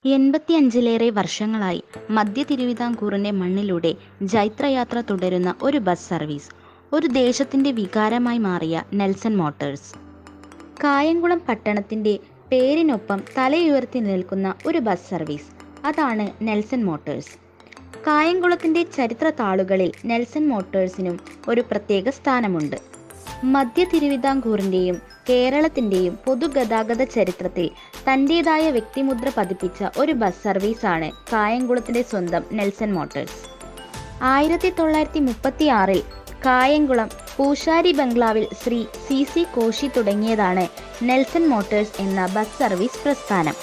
85ലേറെ വർഷങ്ങളായി മധ്യ തിരുവിതാംകൂറിൻ്റെ മണ്ണിലൂടെ ജൈത്രയാത്ര തുടരുന്ന ഒരു ബസ് സർവീസ്, ഒരു ദേശത്തിൻ്റെ വികാരമായി മാറിയ നെൽസൺ മോട്ടോഴ്സ്. കായംകുളം പട്ടണത്തിൻ്റെ പേരിനൊപ്പം തലയുയർത്തി നിൽക്കുന്ന ഒരു ബസ് സർവീസ്, അതാണ് നെൽസൺ മോട്ടോഴ്സ്. കായംകുളത്തിൻ്റെ ചരിത്ര താളുകളിൽ നെൽസൺ മോട്ടോഴ്സിനും ഒരു പ്രത്യേക സ്ഥാനമുണ്ട്. മധ്യ തിരുവിതാംകൂറിൻ്റെയും കേരളത്തിൻ്റെയും പൊതുഗതാഗത ചരിത്രത്തിൽ തൻ്റേതായ വ്യക്തിമുദ്ര പതിപ്പിച്ച ഒരു ബസ് സർവീസാണ് കായംകുളത്തിൻ്റെ സ്വന്തം നെൽസൺ മോട്ടോഴ്സ്. 1936 കായംകുളം പൂശാരി ബംഗ്ലാവിൽ ശ്രീ CC കോശി തുടങ്ങിയതാണ് നെൽസൺ മോട്ടോഴ്സ് എന്ന ബസ് സർവീസ് പ്രസ്ഥാനം.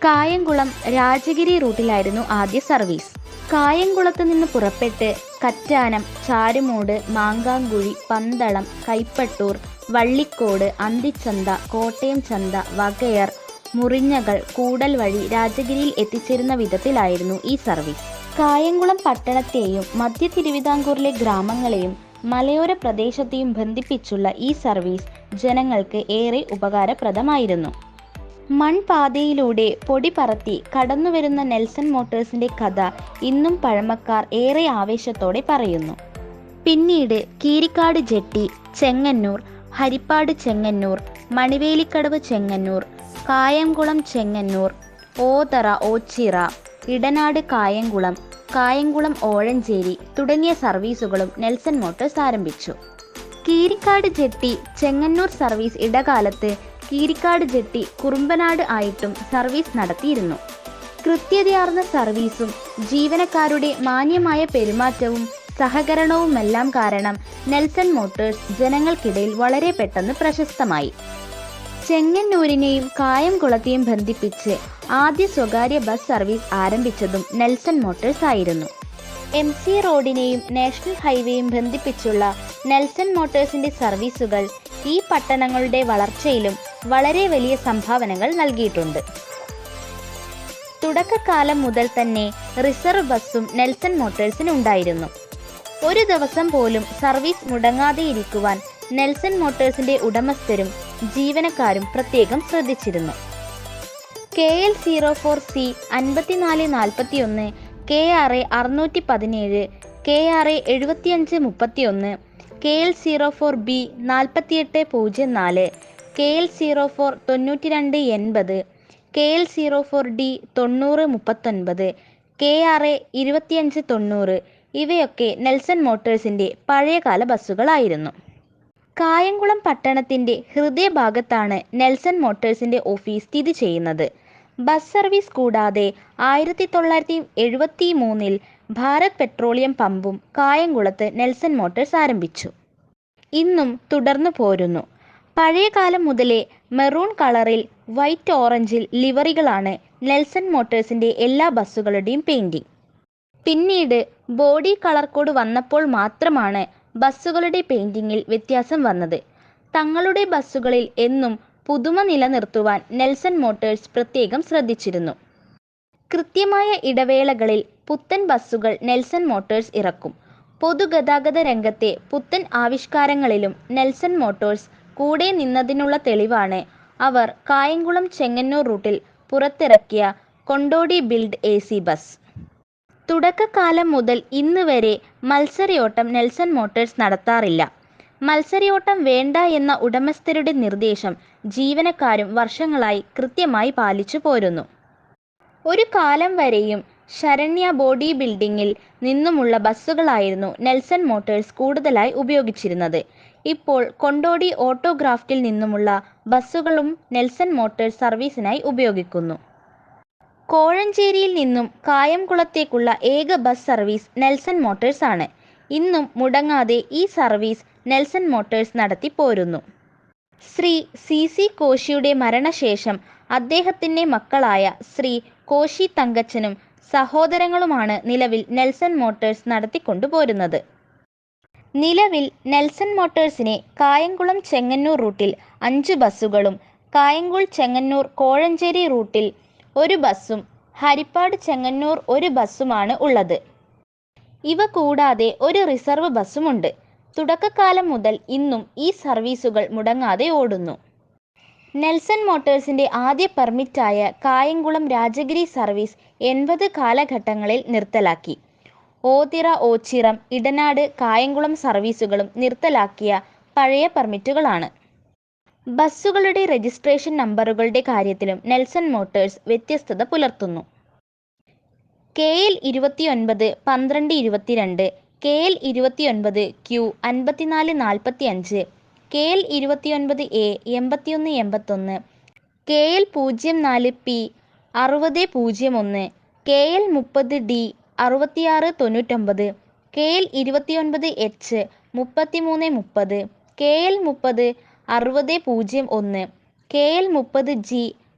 കായംകുളം രാജഗിരി റൂട്ടിലായിരുന്നു ആദ്യ സർവീസ്. കായംകുളത്ത് നിന്ന് പുറപ്പെട്ട് കറ്റാനം, ചാരുമൂട്, മാങ്കാങ്കുഴി, പന്തളം, കൈപ്പട്ടൂർ, വള്ളിക്കോട്, അന്തിച്ചന്ത, കോട്ടയം ചന്ത, വകയർ, മുറിഞ്ഞകൾ, കൂടൽ വഴി രാജഗിരിയിൽ എത്തിച്ചേരുന്ന വിധത്തിലായിരുന്നു ഈ സർവീസ്. കായംകുളം പട്ടണത്തെയും മധ്യ തിരുവിതാംകൂറിലെ ഗ്രാമങ്ങളെയും മലയോര പ്രദേശത്തെയും ബന്ധിപ്പിച്ചുള്ള ഈ സർവീസ് ജനങ്ങൾക്ക് ഏറെ ഉപകാരപ്രദമായിരുന്നു. മൺപാതയിലൂടെ പൊടി പറത്തി കടന്നുവരുന്ന നെൽസൺ മോട്ടോഴ്സിന്റെ കഥ ഇന്നും പഴമക്കാർ ഏറെ ആവേശത്തോടെ പറയുന്നു. പിന്നീട് കീരിക്കാട് ജെട്ടി, ചെങ്ങന്നൂർ, ഹരിപ്പാട് ചെങ്ങന്നൂർ, മണിവേലിക്കടവ് ചെങ്ങന്നൂർ, കായംകുളം ചെങ്ങന്നൂർ, ഓതറ ഓച്ചിറ, ഇടനാട് കായംകുളം, കായംകുളം ഓഴഞ്ചേരി തുടങ്ങിയ സർവീസുകളും നെൽസൺ മോട്ടോഴ്സ് ആരംഭിച്ചു. കീരിക്കാട് ജെട്ടി ചെങ്ങന്നൂർ സർവീസ് ഇടകാലത്ത് കീരിക്കാട് ജെട്ടി കുറുമ്പനാട് ആയിട്ടും സർവീസ് നടത്തിയിരുന്നു. കൃത്യതയാർന്ന സർവീസും ജീവനക്കാരുടെ മാന്യമായ പെരുമാറ്റവും സഹകരണവുമെല്ലാം കാരണം നെൽസൺ മോട്ടോഴ്സ് ജനങ്ങൾക്കിടയിൽ വളരെ പെട്ടെന്ന് പ്രശസ്തമായി. ചെങ്ങന്നൂരിനെയും കായംകുളത്തെയും ബന്ധിപ്പിച്ച് ആദ്യ സ്വകാര്യ ബസ് സർവീസ് ആരംഭിച്ചതും നെൽസൺ മോട്ടോഴ്സ് ആയിരുന്നു. MC റോഡിനെയും നാഷണൽ ഹൈവേയും ബന്ധിപ്പിച്ചുള്ള നെൽസൺ മോട്ടോഴ്സിന്റെ സർവീസുകൾ ഈ പട്ടണങ്ങളുടെ വളർച്ചയിലും വളരെ വലിയ സംഭാവനകൾ നൽകിയിട്ടുണ്ട്. തുടക്കകാലം മുതൽ തന്നെ റിസർവ് ബസ്സും നെൽസൺ മോട്ടോഴ്സിന് ഉണ്ടായിരുന്നു. ഒരു ദിവസം പോലും സർവീസ് മുടങ്ങാതെയിരിക്കുവാൻ നെൽസൺ മോട്ടോഴ്സിന്റെ ഉടമസ്ഥരും ജീവനക്കാരും പ്രത്യേകം ശ്രദ്ധിച്ചിരുന്നു. KL 04C 5441, KRA 617, KRA 7531, KL 04B 4804, KL 04 9280, KL 04D 9039, KRA 2590 ഇവയൊക്കെ നെൽസൺ മോട്ടോഴ്സിന്റെ പഴയകാല ബസ്സുകളായിരുന്നു. കായംകുളം പട്ടണത്തിന്റെ ഹൃദയഭാഗത്താണ് നെൽസൺ മോട്ടോഴ്സിന്റെ ഓഫീസ് സ്ഥിതി ചെയ്യുന്നത്. ബസ് സർവീസ് കൂടാതെ 1973 ഭാരത് പെട്രോളിയം പമ്പും കായംകുളത്ത് നെൽസൺ മോട്ടോഴ്സ് ആരംഭിച്ചു. ഇന്നും തുടർന്നു പോരുന്നു. പഴയകാലം മുതലേ മെറൂൺ കളറിൽ വൈറ്റ് ഓറഞ്ചിൽ ലിവറികളാണ് നെൽസൺ മോട്ടോഴ്സിന്റെ എല്ലാ ബസ്സുകളുടെയും പെയിന്റിംഗ്. പിന്നീട് ബോഡി കളർ കോഡ് വന്നപ്പോൾ മാത്രമാണ് ബസ്സുകളുടെ പെയിന്റിങ്ങിൽ വ്യത്യാസം വന്നത്. തങ്ങളുടെ ബസ്സുകളിൽ എന്നും പുതുമ നിലനിർത്തുവാൻ നെൽസൺ മോട്ടോഴ്സ് പ്രത്യേകം ശ്രദ്ധിച്ചിരുന്നു. കൃത്യമായ ഇടവേളകളിൽ പുത്തൻ ബസ്സുകൾ നെൽസൺ മോട്ടോഴ്സ് ഇറക്കും. പൊതുഗതാഗത രംഗത്തെ പുത്തൻ ആവിഷ്കാരങ്ങളിലും നെൽസൺ മോട്ടോഴ്സ് കൂടെ നിന്നതിനുള്ള തെളിവാണ് അവർ കായംകുളം ചെങ്ങന്നൂർ റൂട്ടിൽ പുറത്തിറക്കിയ കൊണ്ടോടി ബിൽഡ് AC ബസ്. തുടക്കകാലം മുതൽ ഇന്ന് വരെ മത്സരയോട്ടം നെൽസൺ മോട്ടോഴ്സ് നടത്താറില്ല. മത്സരയോട്ടം വേണ്ട എന്ന ഉടമസ്ഥരുടെ നിർദ്ദേശം ജീവനക്കാരും വർഷങ്ങളായി കൃത്യമായി പാലിച്ചു പോരുന്നു. ഒരു കാലം വരെയും ശരണ്യ ബോഡി ബിൽഡിങ്ങിൽ നിന്നുമുള്ള ബസ്സുകളായിരുന്നു നെൽസൺ മോട്ടോഴ്സ് കൂടുതലായി ഉപയോഗിച്ചിരുന്നത്. ഇപ്പോൾ കൊണ്ടോടി ഓട്ടോഗ്രാഫ്റ്റിൽ നിന്നുമുള്ള ബസ്സുകളും നെൽസൺ മോട്ടോഴ്സ് സർവീസിനായി ഉപയോഗിക്കുന്നു. കോഴഞ്ചേരിയിൽ നിന്നും കായംകുളത്തേക്കുള്ള ഏക ബസ് സർവീസ് നെൽസൺ മോട്ടോഴ്സ് ആണ്. ഇന്നും മുടങ്ങാതെ ഈ സർവീസ് നെൽസൺ മോട്ടോഴ്സ് നടത്തി പോരുന്നു. ശ്രീ CC കോശിയുടെ മരണശേഷം അദ്ദേഹത്തിൻ്റെ മക്കളായ ശ്രീ കോശി തങ്കച്ചനും സഹോദരങ്ങളുമാണ് നിലവിൽ നെൽസൺ മോട്ടോഴ്സ് നടത്തിക്കൊണ്ടുപോരുന്നത്. നിലവിൽ നെൽസൺ മോട്ടോഴ്സിനെ കായംകുളം ചെങ്ങന്നൂർ റൂട്ടിൽ 5 ബസ്സുകളും കായംകുൾ ചെങ്ങന്നൂർ കോഴഞ്ചേരി റൂട്ടിൽ 1 ബസ്സും ഹരിപ്പാട് ചെങ്ങന്നൂർ 1 ബസ്സുമാണ് ഉള്ളത്. ഇവ കൂടാതെ ഒരു റിസർവ് ബസ്സുമുണ്ട്. തുടക്കകാലം മുതൽ ഇന്നും ഈ സർവീസുകൾ മുടങ്ങാതെ ഓടുന്നു. നെൽസൺ മോട്ടോഴ്സിന്റെ ആദ്യ പെർമിറ്റായ കായംകുളം രാജഗിരി സർവീസ് 80 കാലഘട്ടങ്ങളിൽ നിർത്തലാക്കി. ഓതിറ, ഓച്ചിറം, ഇടനാട്, കായംകുളം സർവീസുകളും നിർത്തലാക്കിയ പഴയ പെർമിറ്റുകളാണ്. ബസ്സുകളുടെ രജിസ്ട്രേഷൻ നമ്പറുകളുടെ കാര്യത്തിലും നെൽസൺ മോട്ടോഴ്സ് വ്യത്യസ്തത പുലർത്തുന്നു. KL 29 12 22, KL 29 Q 5445, KL 29A 81 81, KL 04 P 6001, KL 30D 6699, KL 29 H 3330, KL 30 6001, KL 30 G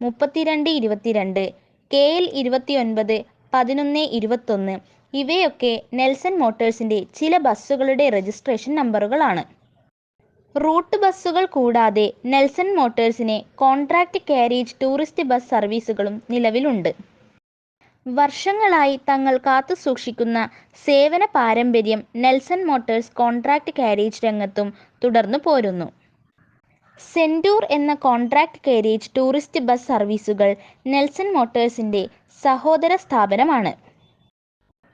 3222, KL 29 1121 ഇവയൊക്കെ നെൽസൺ മോട്ടോഴ്സിന്റെ ചില ബസ്സുകളുടെ രജിസ്ട്രേഷൻ നമ്പറുകളാണ്. റൂട്ട് ബസ്സുകൾ കൂടാതെ നെൽസൺ മോട്ടോഴ്സിന് കോൺട്രാക്ട് കാരേജ് ടൂറിസ്റ്റ് ബസ് സർവീസുകളും നിലവിലുണ്ട്. വർഷങ്ങളായി തങ്ങൾ കാത്തുസൂക്ഷിക്കുന്ന സേവന പാരമ്പര്യം നെൽസൺ മോട്ടോഴ്സ് കോൺട്രാക്ട് കാരേജ് രംഗത്തും തുടർന്നു പോരുന്നു. സെന്റൂർ എന്ന കോൺട്രാക്ട് കാരേജ് ടൂറിസ്റ്റ് ബസ് സർവീസുകൾ നെൽസൺ മോട്ടോഴ്സിന്റെ സഹോദര സ്ഥാപനമാണ്.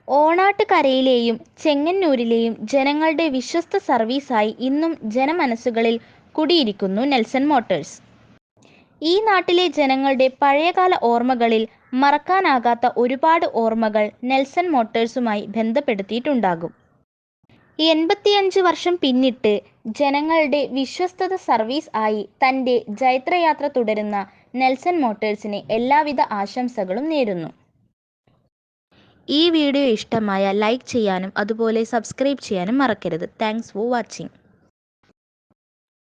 ഓണാട്ടുകരയിലെയും ചെങ്ങന്നൂരിലെയും ജനങ്ങളുടെ വിശ്വസ്ത സർവീസായി ഇന്നും ജനമനസ്സുകളിൽ കുടിയിരിക്കുന്നു നെൽസൺ മോട്ടോഴ്സ്. ഈ നാട്ടിലെ ജനങ്ങളുടെ പഴയകാല ഓർമ്മകളിൽ മറക്കാനാകാത്ത ഒരുപാട് ഓർമ്മകൾ നെൽസൺ മോട്ടോഴ്സുമായി ബന്ധപ്പെടുത്തിയിട്ടുണ്ടാകും. 85 വർഷം പിന്നിട്ട് ജനങ്ങളുടെ വിശ്വസ്ത സർവീസ് ആയി തൻ്റെ ജൈത്രയാത്ര തുടരുന്ന നെൽസൺ മോട്ടോഴ്സിന് എല്ലാവിധ ആശംസകളും നേരുന്നു. ഈ വീഡിയോ ഇഷ്ടമായ ലൈക്ക് ചെയ്യാനും അതുപോലെ സബ്സ്ക്രൈബ് ചെയ്യാനും മറക്കരുത്. Thanks for watching.